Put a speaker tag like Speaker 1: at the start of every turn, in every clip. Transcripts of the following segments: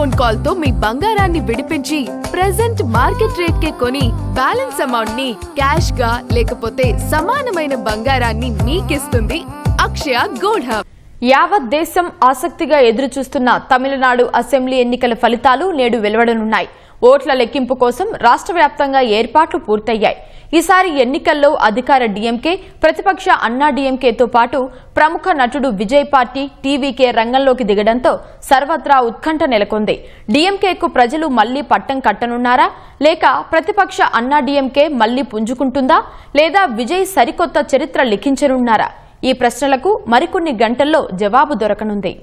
Speaker 1: Phone call తో మీ బంగారాన్ని విడిపించి ప్రెజెంట్ మార్కెట్ రేట్ కే కొని బ్యాలెన్స్ అమౌంట్ ని క్యాష్ గా లేకపోతే సమానమైన బంగారాన్ని మీకిస్తుంది అక్షయ గోల్డ్ హబ్.
Speaker 2: యావత్ దేశం ఆసక్తిగా ఎదురుచూస్తున్న తమిళనాడు అసెంబ్లీ ఎన్నికల ఫలితాలు నేడు వెలువడనున్నాయి. ఓట్ల లెక్కింపు కోసం రాష్ట్ర వ్యాప్తంగా ఏర్పాట్లు పూర్తయ్యాయి. ఈసారి ఎన్నికల్లో అధికార డీఎంకే, ప్రతిపక్ష అన్నా డీఎంకేతో పాటు ప్రముఖ నటుడు విజయ్ పార్టీ టీవీకే రంగంలోకి దిగడంతో సర్వత్రా ఉత్కంఠ నెలకొంది. డీఎంకేకు ప్రజలు మళ్లీ పట్టం కట్టనున్నారా, లేక ప్రతిపక్ష అన్నా డీఎంకే మళ్లీ పుంజుకుంటుందా, లేదా విజయ్ సరికొత్త చరిత్ర లిఖించనున్నారా? ఈ ప్రశ్నలకు మరికొన్ని గంటల్లో జవాబు దొరకనుంది.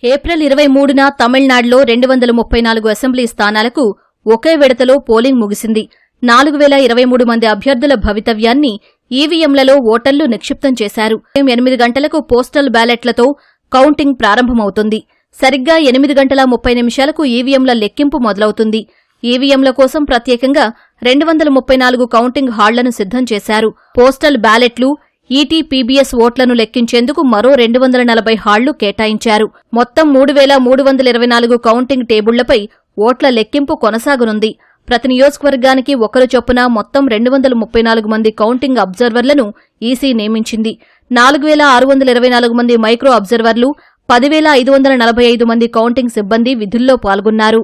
Speaker 3: ఏప్రిల్ 23న తమిళనాడులో 234 అసెంబ్లీ స్థానాలకు ఒకే విడతలో పోలింగ్ ముగిసింది. 4023 మంది అభ్యర్థుల భవితవ్యాన్ని ఈవీఎంలలో ఓటర్లు నిక్షిప్తం చేశారు. 8 గంటలకు పోస్టల్ బ్యాలెట్లతో కౌంటింగ్ ప్రారంభమవుతుంది. సరిగ్గా 8 గంటల 30 నిమిషాలకు ఈవీఎంల లెక్కింపు మొదలవుతుంది. ఈవీఎంల కోసం ప్రత్యేకంగా 234 కౌంటింగ్ హాళ్లను సిద్ధం చేశారు. పోస్టల్ బ్యాలెట్లు, ఈటీపీబీఎస్ ఓట్లను లెక్కించేందుకు మరో 240 హాళ్లు కేటాయించారు. మొత్తం 3324 కౌంటింగ్ టేబుళ్లపై ఓట్ల లెక్కింపు కొనసాగనుంది. ప్రతి నియోజకవర్గానికి ఒకరు చొప్పున మొత్తం 234 మంది కౌంటింగ్ అబ్జర్వర్లను ఈసీ నియమించింది. 4624 మంది మైక్రో అబ్జర్వర్లు, 10,545 మంది కౌంటింగ్ సిబ్బంది విధుల్లో పాల్గొన్నారు.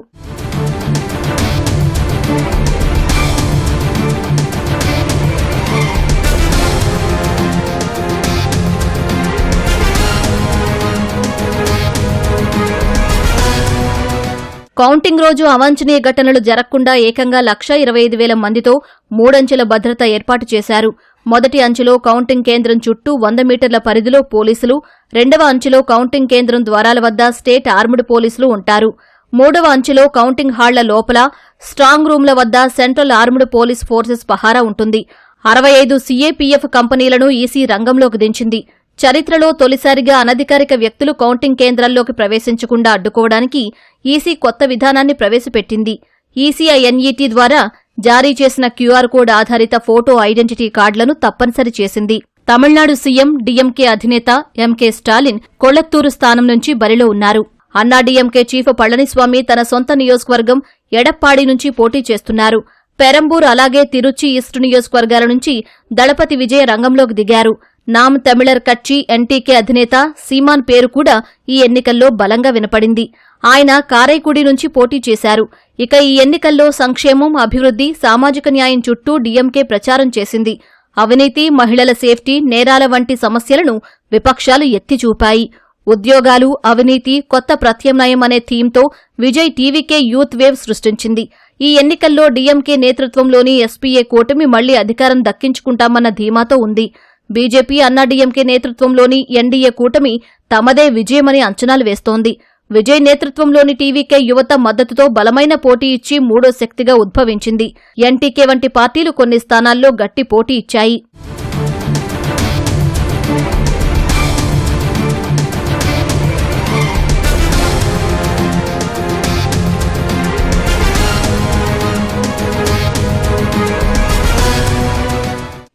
Speaker 3: కౌంటింగ్ రోజు అవాంఛనీయ ఘటనలు జరగకుండా ఏకంగా 1,25,000 మందితో 3 అంచెల భద్రత ఏర్పాటు చేశారు. మొదటి అంచెలో కౌంటింగ్ కేంద్రం చుట్టూ 100 మీటర్ల పరిధిలో పోలీసులు, రెండవ అంచెలో కౌంటింగ్ కేంద్రం ద్వారాల వద్ద స్టేట్ ఆర్మ్డ్ పోలీసులు ఉంటారు. మూడవ అంచెలో కౌంటింగ్ హాళ్ల లోపల స్ట్రాంగ్ రూంల వద్ద సెంట్రల్ ఆర్మ్డ్ పోలీస్ ఫోర్సెస్ పహారా ఉంటుంది. 65 సీఏపీఎఫ్ కంపెనీలను ఈసీ రంగంలోకి దించింది. చరిత్రలో తొలిసారిగా అనధికారిక వ్యక్తులు కౌంటింగ్ కేంద్రాల్లోకి ప్రవేశించకుండా అడ్డుకోవడానికి ఈసీ కొత్త విధానాన్ని ప్రవేశపెట్టింది. ఈసీఐఎన్ఈటీ ద్వారా జారీ చేసిన క్యూఆర్ కోడ్ ఆధారిత ఫోటో ఐడెంటిటీ కార్డులను తప్పనిసరి చేసింది. తమిళనాడు సీఎం డీఎంకే అధినేత ఎంకే స్టాలిన్ కొళత్తూరు స్థానం నుంచి బరిలో ఉన్నారు. అన్నా డీఎంకే చీఫ్ పళనిస్వామి తన సొంత నియోజకవర్గం ఎడప్పాడి నుంచి పోటీ చేస్తున్నారు. పెరంబూర్ అలాగే తిరుచి ఈస్ట్ నియోజకవర్గాల నుంచి దళపతి విజయ రంగంలోకి దిగారు. నామ్ తమిళర్ కచ్చి ఎన్టీకే అధినేత సీమాన్ పేరు కూడా ఈ ఎన్నికల్లో బలంగా వినపడింది. ఆయన కారైకుడి నుంచి పోటీ చేశారు. ఇక ఈ ఎన్నికల్లో సంక్షేమం, అభివృద్ధి, సామాజిక న్యాయం చుట్టూ డీఎంకే ప్రచారం చేసింది. అవినీతి, మహిళల సేఫ్టీ, నేరాల వంటి సమస్యలను విపక్షాలు ఎత్తిచూపాయి. ఉద్యోగాలు, అవినీతి, కొత్త ప్రత్యామ్నాయం అనే థీమ్తో విజయ్ టీవీకే యూత్ వేవ్ సృష్టించింది. ఈ ఎన్నికల్లో డీఎంకే నేతృత్వంలోని ఎస్పీఏ కూటమి మళ్లీ అధికారం దక్కించుకుంటామన్న ధీమాతో ఉంది. బీజేపీ, అన్నా డీఎంకే నేతృత్వంలోని ఎన్డీఏ కూటమి తమదే విజయమని అంచనాలు వేస్తోంది. విజయ్ నేతృత్వంలోని టీవీకే యువత మద్దతుతో బలమైన పోటీ ఇచ్చి మూడో శక్తిగా ఉద్భవించింది. ఎన్టీకే వంటి పార్టీలు కొన్ని స్థానాల్లో గట్టి పోటీ ఇచ్చాయి.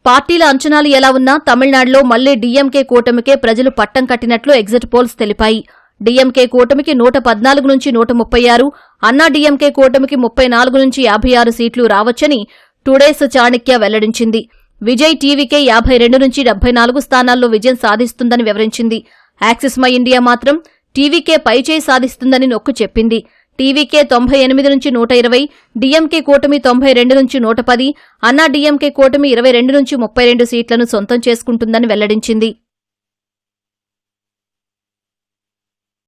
Speaker 3: పార్టీల అంచనాలు ఎలా ఉన్నా తమిళనాడులో మళ్లీ డీఎంకే కూటమికే ప్రజలు పట్టం కట్టినట్లు ఎగ్జిట్ పోల్స్ తెలిపాయి. డీఎంకే కూటమికి 114 నుంచి 136, అన్నా డీఎంకే కూటమికి 34 నుంచి 56 సీట్లు రావచ్చని టుడేస్ చాణక్య వెల్లడించింది. విజయ్ టీవీకే 52 నుంచి 74 స్థానాల్లో విజయం సాధిస్తుందని వివరించింది. యాక్సిస్ మై ఇండియా మాత్రం టీవీకే పైచేయి సాధిస్తుందని నొక్కు చెప్పింది. టీవీకే 98 నుంచి 120, డీఎంకే కూటమి 92 నుంచి 110, అన్నా డీఎంకే కూటమి 22 నుంచి 32 సీట్లను సొంతం చేసుకుంటుందని వెల్లడించింది.